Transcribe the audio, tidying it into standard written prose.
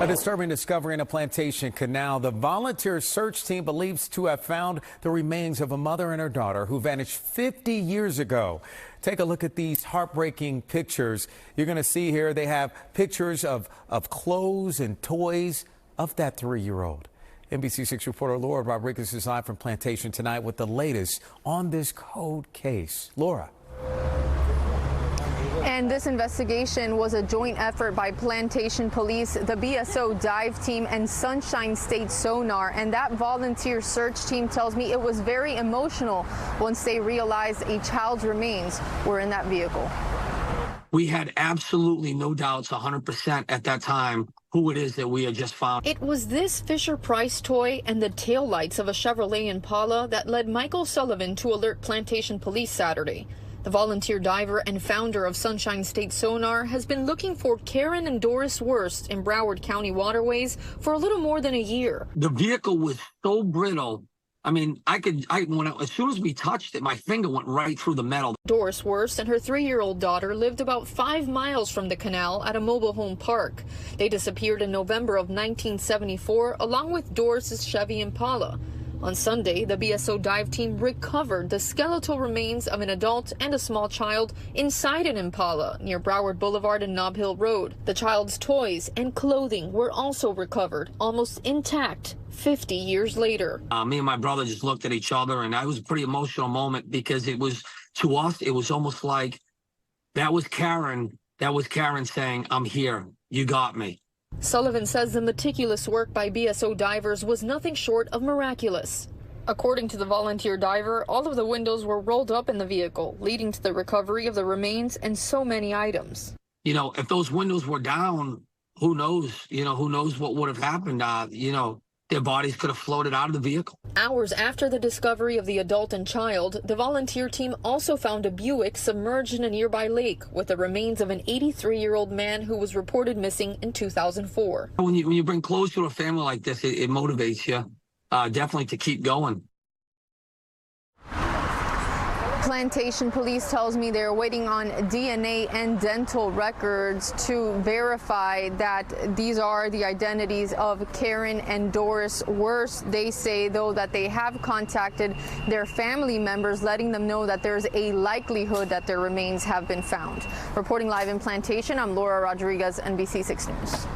A disturbing discovery in a Plantation canal. The volunteer search team believes to have found the remains of a mother and her daughter who vanished 50 years ago. Take a look at these heartbreaking pictures. You're going to see here they have pictures of clothes and toys of that 3-year-old. NBC6 reporter Laura Rodriguez is live from Plantation tonight with the latest on this cold case. Laura. And this investigation was a joint effort by Plantation Police, the BSO dive team, and Sunshine State Sonar. And that volunteer search team tells me it was very emotional once they realized a child's remains were in that vehicle. We had absolutely no doubts 100% at that time who it is that we had just found. It was this Fisher-Price toy and the taillights of a Chevrolet Impala that led Michael Sullivan to alert Plantation Police Saturday. The volunteer diver and founder of Sunshine State Sonar has been looking for Caren and Doris Wurst in Broward County waterways for a little more than a year. The vehicle was so brittle. I mean, as soon as we touched it, my finger went right through the metal. Doris Wurst and her 3-year-old daughter lived about 5 miles from the canal at a mobile home park. They disappeared in November of 1974, along with Doris's Chevy Impala. On Sunday, the BSO dive team recovered the skeletal remains of an adult and a small child inside an Impala near Broward Boulevard and Nob Hill Road. The child's toys and clothing were also recovered, almost intact, 50 years later. Me and my brother just looked at each other, and it was a pretty emotional moment because it was, to us, it was almost like that was Caren saying, "I'm here, you got me." Sullivan says the meticulous work by BSO divers was nothing short of miraculous. According to the volunteer diver, all of the windows were rolled up in the vehicle, leading to the recovery of the remains and so many items. You know, if those windows were down, who knows? Who knows what would have happened? Their bodies could have floated out of the vehicle. Hours after the discovery of the adult and child, the volunteer team also found a Buick submerged in a nearby lake with the remains of an 83-year-old man who was reported missing in 2004. When you bring clothes to a family like this, it motivates you definitely to keep going. Plantation Police tells me they're waiting on DNA and dental records to verify that these are the identities of Caren and Doris Wurst. They say, though, that they have contacted their family members, letting them know that there's a likelihood that their remains have been found. Reporting live in Plantation, I'm Laura Rodriguez, NBC6 News.